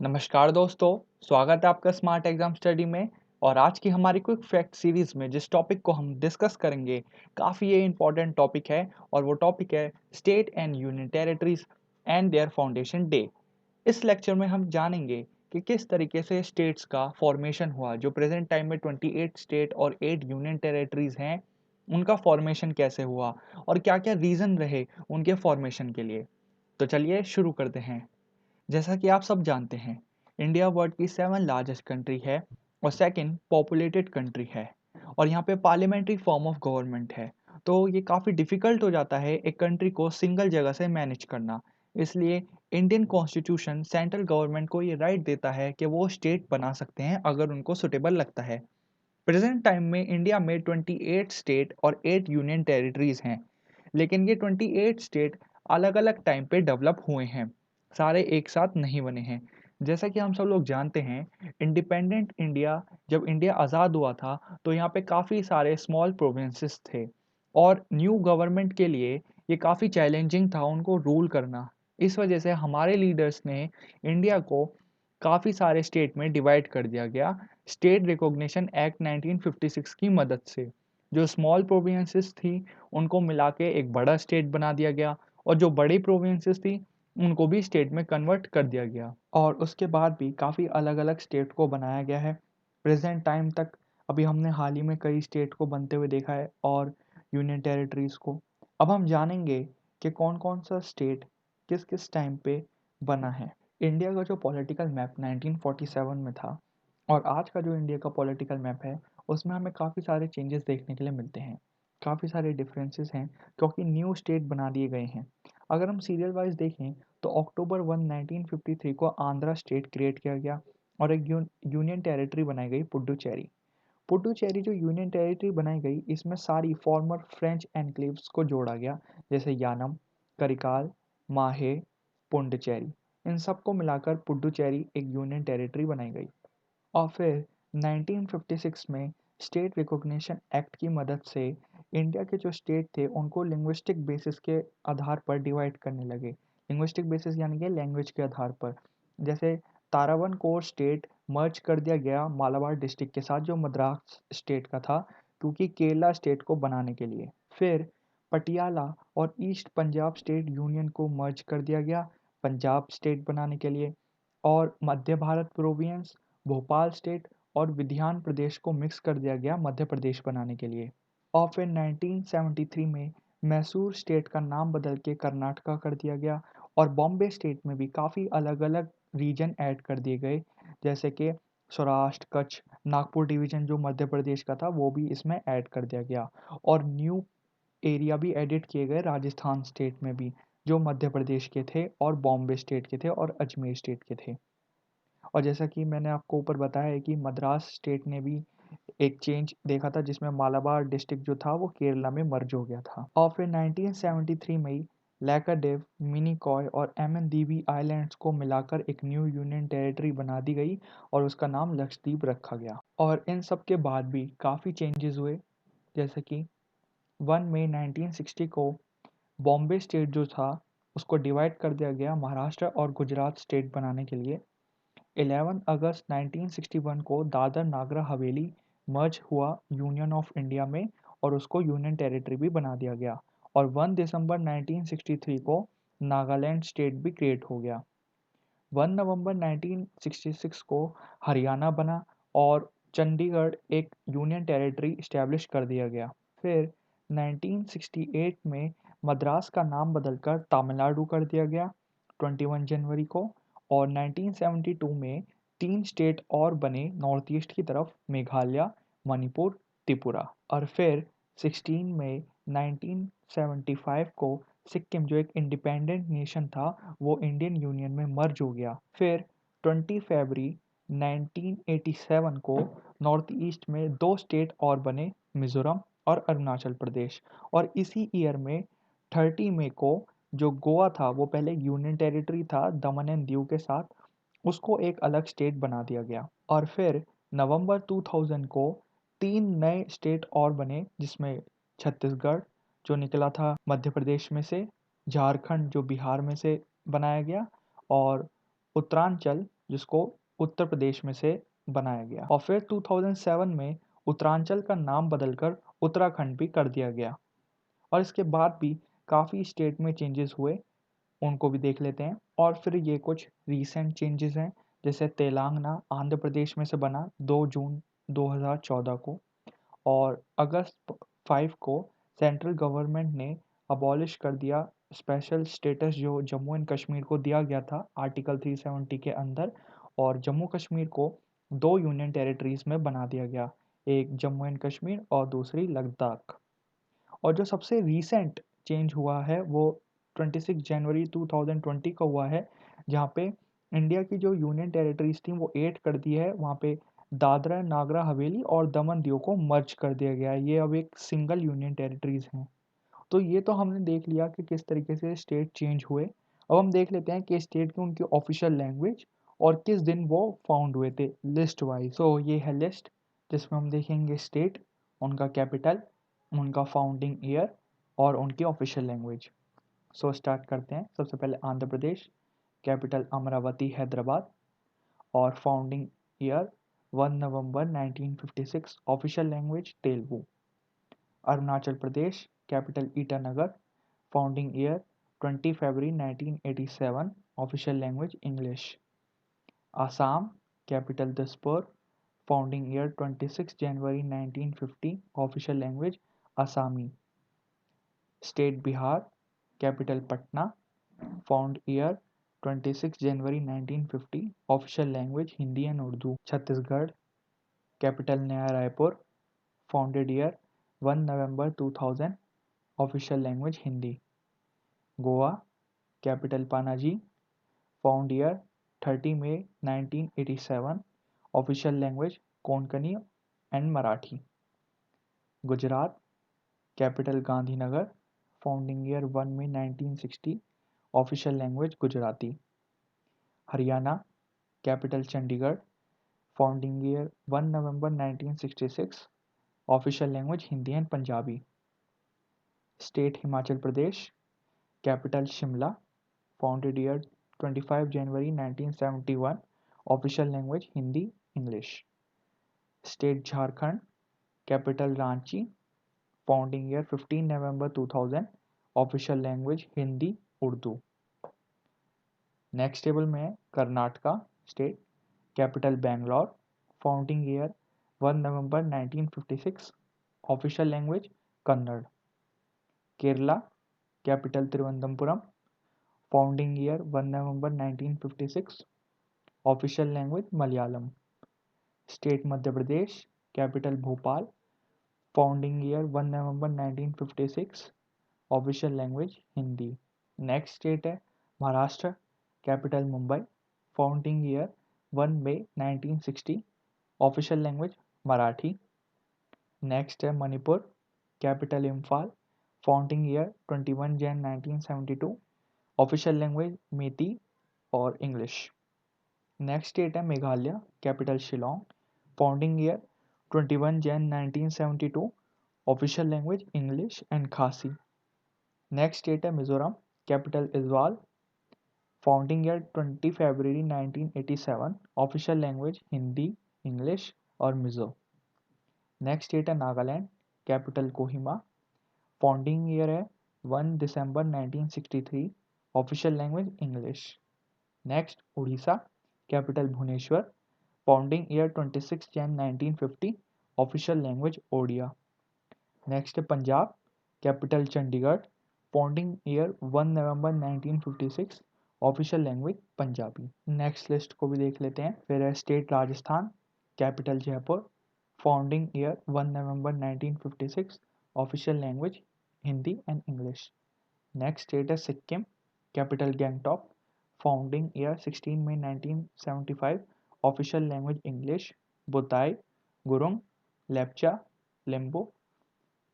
नमस्कार दोस्तों, स्वागत है आपका स्मार्ट एग्जाम स्टडी में। और आज की हमारी क्विक फैक्ट सीरीज में जिस टॉपिक को हम डिस्कस करेंगे, काफ़ी ये इम्पोर्टेंट टॉपिक है और वो टॉपिक है state and union territories and their foundation day. इस लेक्चर में हम जानेंगे कि किस तरीके से स्टेट्स का फॉर्मेशन हुआ। जो प्रेजेंट टाइम में 28 स्टेट और 8 यूनियन टेरिटरीज हैं, उनका फॉर्मेशन कैसे हुआ और क्या क्या रीज़न रहे उनके फॉर्मेशन के लिए। तो चलिए शुरू करते हैं। जैसा कि आप सब जानते हैं, इंडिया वर्ल्ड की 7 लार्जेस्ट कंट्री है और सेकंड पॉपुलेटेड कंट्री है। और यहाँ पे पार्लियामेंट्री फॉर्म ऑफ गवर्नमेंट है। तो ये काफ़ी डिफ़िकल्ट हो जाता है एक कंट्री को सिंगल जगह से मैनेज करना। इसलिए इंडियन कॉन्स्टिट्यूशन सेंट्रल गवर्नमेंट को ये राइट देता है कि वो स्टेट बना सकते हैं अगर उनको सुटेबल लगता है। प्रेजेंट टाइम में इंडिया में 28 स्टेट और 8 यूनियन टेरिटरीज हैं। लेकिन ये 28 स्टेट अलग अलग टाइम पे डेवलप हुए हैं, सारे एक साथ नहीं बने हैं। जैसा कि हम सब लोग जानते हैं, इंडिपेंडेंट इंडिया जब इंडिया आज़ाद हुआ था तो यहाँ पे काफ़ी सारे स्मॉल प्रोविंसेस थे और न्यू गवर्नमेंट के लिए ये काफ़ी चैलेंजिंग था उनको रूल करना। इस वजह से हमारे लीडर्स ने इंडिया को काफ़ी सारे स्टेट में डिवाइड कर दिया गया स्टेट रिकॉग्निशन एक्ट 1956 की मदद से। जो स्मॉल प्रोविंसेस थी उनको मिला के एक बड़ा स्टेट बना दिया गया और जो बड़ी प्रोविंसेस थी उनको भी स्टेट में कन्वर्ट कर दिया गया। और उसके बाद भी काफ़ी अलग अलग स्टेट को बनाया गया है प्रेजेंट टाइम तक। अभी हमने हाल ही में कई स्टेट को बनते हुए देखा है और यूनियन टेरिटरीज को। अब हम जानेंगे कि कौन कौन सा स्टेट किस किस टाइम पे बना है। इंडिया का जो पॉलिटिकल मैप 1947 में था और आज का जो इंडिया का पॉलिटिकल मैप है, उसमें हमें काफ़ी सारे चेंजेस देखने के लिए मिलते हैं। काफ़ी सारे डिफरेंसेस हैं क्योंकि न्यू स्टेट बना दिए गए हैं। अगर हम सीरियल वाइज देखें तो अक्टूबर 1 1953 को आंध्रा स्टेट क्रिएट किया गया और एक यूनियन टेरिटरी बनाई गई पुडुचेरी। पुडुचेरी जो यूनियन टेरिटरी बनाई गई, इसमें सारी फॉर्मर फ्रेंच एनक्लेव्स को जोड़ा गया, जैसे यानम, करिकाल, माहे, पुडुचेरी। इन सबको मिलाकर पुडुचेरी एक यूनियन टेरिटरी बनाई गई। और फिर 1956 में स्टेट रिकॉग्निशन एक्ट की मदद से इंडिया के जो स्टेट थे उनको लिंग्विस्टिक बेसिस के आधार पर डिवाइड करने लगे। लिंग्विस्टिक बेसिस यानी कि लैंग्वेज के आधार पर। जैसे तारावनकोर स्टेट मर्ज कर दिया गया मालाबार डिस्ट्रिक्ट के साथ जो मद्रास स्टेट का था, क्योंकि केरला स्टेट को बनाने के लिए। फिर पटियाला और ईस्ट पंजाब स्टेट यूनियन को मर्ज कर दिया गया पंजाब स्टेट बनाने के लिए। और मध्य भारत प्रोविंस, भोपाल स्टेट और विधान प्रदेश को मिक्स कर दिया गया मध्य प्रदेश बनाने के लिए। और फिर 1973 में मैसूर स्टेट का नाम बदल के कर्नाटका कर दिया गया और बॉम्बे स्टेट में भी काफ़ी अलग अलग रीजन ऐड कर दिए गए, जैसे कि सौराष्ट्र, कच्छ, नागपुर डिवीजन जो मध्य प्रदेश का था वो भी इसमें ऐड कर दिया गया। और न्यू एरिया भी एडिट किए गए राजस्थान स्टेट में भी, जो मध्य प्रदेश के थे और बॉम्बे स्टेट के थे और अजमेर स्टेट के थे। और जैसा कि मैंने आपको ऊपर बताया है कि मद्रास स्टेट ने भी एक चेंज देखा था, जिसमें मालाबार डिस्ट्रिक्ट जो था वो केरला में मर्ज हो गया था। और फिर 1973 में ही लैकाडेव, मिनीकॉय और एमएनडीबी आइलैंड्स को मिलाकर एक न्यू यूनियन टेरिटरी बना दी गई और उसका नाम लक्षद्वीप रखा गया। और इन सब के बाद भी काफ़ी चेंजेस हुए, जैसे कि 1 मई 1960 को बॉम्बे स्टेट जो था उसको डिवाइड कर दिया गया महाराष्ट्र और गुजरात स्टेट बनाने के लिए। 11 अगस्त 1961 को दादर नागर हवेली मर्ज हुआ यूनियन ऑफ इंडिया में और उसको यूनियन टेरिटरी भी बना दिया गया। और 1 दिसंबर 1963 को नागालैंड स्टेट भी क्रिएट हो गया। 1 नवंबर 1966 को हरियाणा बना और चंडीगढ़ एक यूनियन टेरिटरी इस्टेब्लिश कर दिया गया। फिर 1968 में मद्रास का नाम बदलकर तमिलनाडु कर दिया गया 21 जनवरी को। और 1972 में 3 स्टेट और बने नॉर्थ ईस्ट की तरफ, मेघालय, मणिपुर, त्रिपुरा। और फिर 16 मई 1975 को सिक्किम जो एक इंडिपेंडेंट नेशन था वो इंडियन यूनियन में मर्ज हो गया। फिर 20 फरवरी 1987 को नॉर्थ ईस्ट में 2 स्टेट और बने, मिजोरम और अरुणाचल प्रदेश। और इसी ईयर में 30 मई को जो गोवा था, वो पहले यूनियन टेरिटरी था दमन एंड दीव के साथ, उसको एक अलग स्टेट बना दिया गया। और फिर नवंबर 2000 को 3 नए स्टेट और बने, जिसमें छत्तीसगढ़ जो निकला था मध्य प्रदेश में से, झारखंड जो बिहार में से बनाया गया, और उत्तरांचल जिसको उत्तर प्रदेश में से बनाया गया। और फिर 2007 में उत्तरांचल का नाम बदलकर उत्तराखंड भी कर दिया गया। और इसके बाद भी काफ़ी स्टेट में चेंजेस हुए, उनको भी देख लेते हैं। और फिर ये कुछ रीसेंट चेंजेस हैं, जैसे तेलंगाना आंध्र प्रदेश में से बना 2 जून 2014 को, और अगस्त 5 को सेंट्रल गवर्नमेंट ने अबॉलिश कर दिया स्पेशल स्टेटस जो जम्मू एंड कश्मीर को दिया गया था आर्टिकल 370 के अंदर, और जम्मू कश्मीर को 2 यूनियन टेरिटरीज में बना दिया गया, एक जम्मू एंड कश्मीर और दूसरी लद्दाख। और जो सबसे रीसेंट चेंज हुआ है वो 26 जनवरी 2020 का हुआ है, जहाँ पे इंडिया की जो यूनियन टेरिटरीज थी वो 8 कर दी है, वहाँ पे दादरा नागर हवेली और दमन दीव को मर्ज कर दिया गया है, ये अब एक सिंगल यूनियन टेरिटरीज हैं। तो ये तो हमने देख लिया कि किस तरीके से स्टेट चेंज हुए। अब हम देख लेते हैं कि स्टेट की उनकी ऑफिशियल लैंग्वेज और किस दिन वो फाउंड हुए थे लिस्ट वाइज। सो ये है लिस्ट जिसमें हम देखेंगे स्टेट, उनका कैपिटल, उनका फाउंडिंग ईयर और उनकी ऑफिशियल लैंग्वेज। सो स्टार्ट करते हैं। सबसे पहले आंध्र प्रदेश, कैपिटल अमरावती हैदराबाद और founding year 1 November 1956, official language Telugu. Arunachal Pradesh, capital Itanagar, founding year 20 February 1987, official language English. Assam, capital Dispur, founding year 26 January 1950, official language Asami. State Bihar, capital Patna, found year 26 January 1950, official language Hindi and Urdu. Chhattisgarh, capital नया Raipur, founded year 1 November 2000, official language Hindi. Goa, capital Panaji, found year 30 May 1987, official language Konkani and Marathi. Gujarat, capital Gandhinagar, founding year 1 May 1960, official language Gujarati. Haryana, capital Chandigarh, founding year 1 November 1966, official language Hindi and Punjabi. State Himachal Pradesh, capital Shimla, founded year 25 January 1971, official language Hindi English. State Jharkhand, capital Ranchi, founding year 15 November 2000, official language Hindi Urdu. Next table में है Karnataka state, capital Bangalore, founding year 1 November 1956, official language Kannada. Kerala, capital Thiruvananthapuram, founding year 1 November 1956, official language Malayalam. State Madhya Pradesh, capital Bhopal, founding year 1 November 1956, official language Hindi. Next state है Maharashtra, capital Mumbai, founding year 1 May 1960, official language Marathi. Next है Manipur, capital Imphal, founding year 21 Jan 1972, official language मेती और English. Next state है Meghalaya, capital Shillong, founding year 21 Jan 1972, official language English and Khasi. Next state है Mizoram, capital Aizawl, founding year 20 February 1987, official language Hindi, English और Mizo. Next state है Nagaland, capital Kohima, founding year है 1 December 1963, official language English. Next Orissa, capital Bhubaneswar, founding year 26 Jan 1950, official language Odia. Next है Punjab, capital Chandigarh, founding year 1 November 1956, official language Punjabi. Next list को भी देख लेते हैं। फिर है state Rajasthan, capital Jaipur, founding year 1 November 1956, official language Hindi and English. Next state है Sikkim, capital Gangtok, founding year 16 May 1975, official language English, Bhutia, Gurung, Lepcha, Limbu,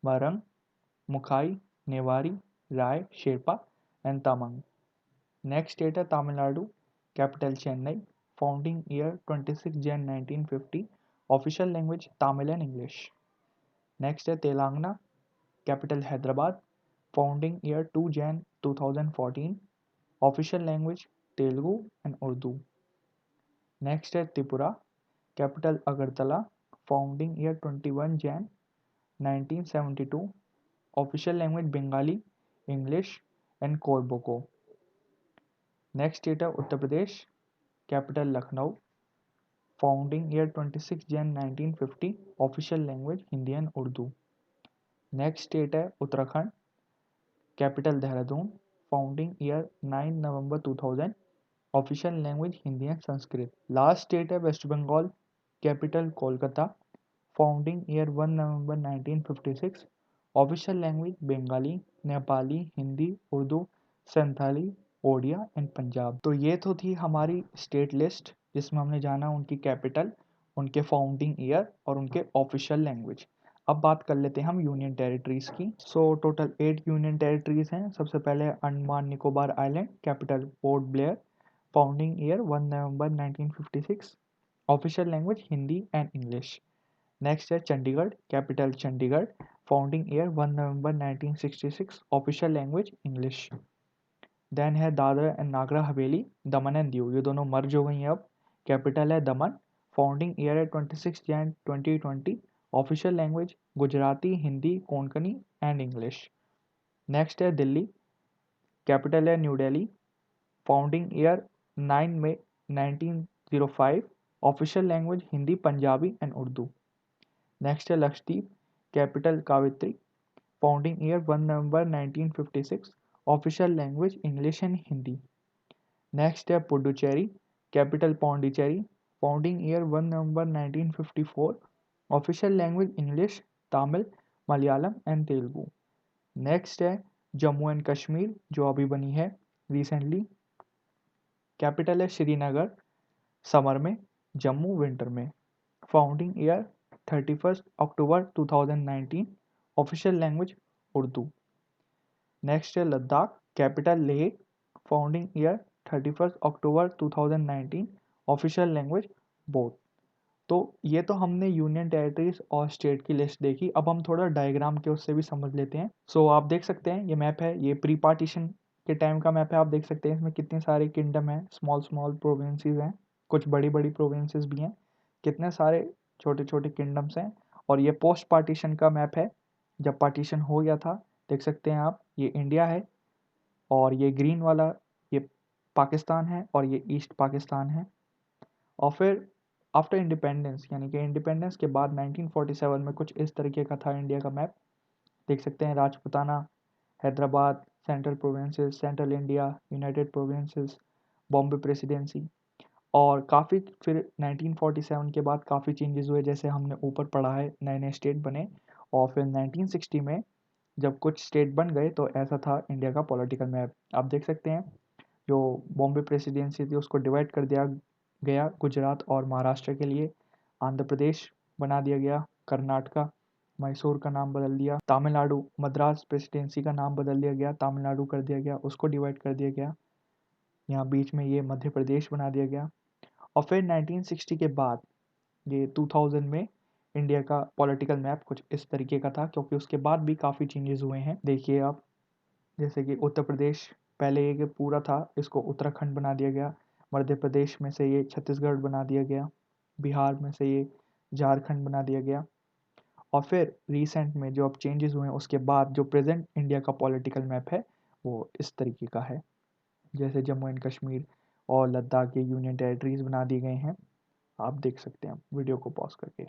मरंग, Mukhia, Newari, Rai, Sherpa and Tamang. Next state है Tamil Nadu, capital Chennai, founding year 26 Jan 1950, official language Tamil and English. Next है Telangana, capital Hyderabad, founding year 2 Jan 2014, official language Telugu and Urdu. Next है Tripura, capital Agartala, founding year 21 Jan 1972, official language Bengali, English and Kokborok. Next state है Uttar Pradesh, capital Lucknow, founding year 26 Jan 1950, official language Hindi and Urdu. Next state है Uttarakhand, capital Dehradun, founding year 9 November 2000, official language Hindi and Sanskrit. Last state है West Bengal, capital Kolkata, founding year 1 November 1956, official language Bengali, Nepali, Hindi, Urdu, Santhali, Odia and Punjab. तो ये तो थी हमारी state list जिसमें हमने जाना उनकी कैपिटल, उनके फाउंडिंग ईयर और उनके ऑफिशियल लैंग्वेज। अब बात कर लेते हैं हम यूनियन टेरिटरीज की। सो टोटल 8 यूनियन टेरिटरीज हैं। सबसे पहले Andaman Nicobar island, capital Port Blair, founding year 1 November 1956, official language Hindi and English. Next है Chandigarh, capital Chandigarh, founding year 1 November 1966, official language English. Then है Dadra and Nagra Haveli, Daman and Diu, ये दोनों मर्ज हो गई हैं अब। कैपिटल है दमन, फाउंडिंग ईयर है 26 Jan 2020, official language Gujarati, Hindi, Konkani and English. Next है दिल्ली, कैपिटल है New Delhi, founding year 9 May 1905, official language Hindi, Punjabi and Urdu. Next है लक्षद्वीप, कैपिटल कावित्री, founding year 1 November 1956, official language English and Hindi. Next है Puducherry, capital Pondicherry, founding year 1 November 1954, official language English, Tamil, Malayalam and Telugu. Next है Jammu and Kashmir, जो अभी बनी है रिसेंटली, कैपिटल है श्रीनगर समर में, जम्मू विंटर में, फाउंडिंग ईयर 31 अक्टूबर 2019, ऑफिशियल लैंग्वेज उर्दू। नेक्स्ट है Ladakh, capital Leh, founding year 31 अक्टूबर 2019, ऑफिशियल लैंग्वेज बोथ। तो ये तो हमने यूनियन टेरिटरीज और स्टेट की लिस्ट देखी। अब हम थोड़ा डायग्राम के उससे भी समझ लेते हैं। सो आप देख सकते हैं ये मैप है, ये प्री पार्टीशन के टाइम का मैप है। आप देख सकते हैं इसमें कितने सारे किंगडम हैं, स्मॉल स्मॉल प्रोविंसेस हैं, कुछ बड़ी बड़ी प्रोविंसेस भी हैं, कितने सारे छोटे छोटे किंगडम्स हैं। और ये पोस्ट पार्टीशन का मैप है, जब पार्टीशन हो गया था। देख सकते हैं आप, ये इंडिया है और ये ग्रीन वाला ये पाकिस्तान है और ये ईस्ट पाकिस्तान है। और फिर आफ्टर इंडिपेंडेंस, यानी कि इंडिपेंडेंस के बाद 1947 में कुछ इस तरीके का था इंडिया का मैप। देख सकते हैं Rajputana, Hyderabad, central provinces, central India, United provinces, Bombay presidency. और काफ़ी फिर 1947 के बाद काफ़ी चेंजेस हुए, जैसे हमने ऊपर पढ़ा है, नए नए स्टेट बने। और फिर 1960 में जब कुछ स्टेट बन गए तो ऐसा था इंडिया का पॉलिटिकल मैप। आप देख सकते हैं जो बॉम्बे प्रेसिडेंसी थी उसको डिवाइड कर दिया गया गुजरात और महाराष्ट्र के लिए, आंध्र प्रदेश बना दिया गया, कर्नाटका, मैसूर का नाम बदल दिया, तमिलनाडु मद्रास प्रेसिडेंसी का नाम बदल दिया गया, तमिलनाडु कर दिया गया, उसको डिवाइड कर दिया गया। यहाँ बीच में ये मध्य प्रदेश बना दिया गया। और फिर 1960 के बाद ये 2000 में इंडिया का पॉलिटिकल मैप कुछ इस तरीके का था, क्योंकि उसके बाद भी काफ़ी चेंजेस हुए हैं। देखिए आप, जैसे कि उत्तर प्रदेश पहले ये पूरा था, इसको उत्तराखंड बना दिया गया, मध्य प्रदेश में से ये छत्तीसगढ़ बना दिया गया, बिहार में से ये झारखंड बना दिया गया। और फिर रिसेंट में जो अब चेंजेस हुए हैं उसके बाद जो प्रेजेंट इंडिया का पॉलिटिकल मैप है वो इस तरीके का है। जैसे जम्मू एंड कश्मीर और लद्दाख के यूनियन टेरिटरीज बना दिए गए हैं, आप देख सकते हैं वीडियो को पॉज करके।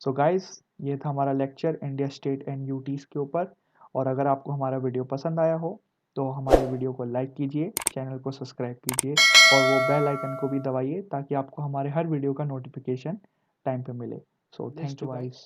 सो गाइस, ये था हमारा lecture India state and UTs के ऊपर। और अगर आपको हमारा वीडियो पसंद आया हो तो हमारे वीडियो को लाइक कीजिए, चैनल को सब्सक्राइब कीजिए और वो बेल आइकन को भी दबाइए ताकि आपको हमारे हर वीडियो का नोटिफिकेशन टाइम पे मिले। So thank you guys.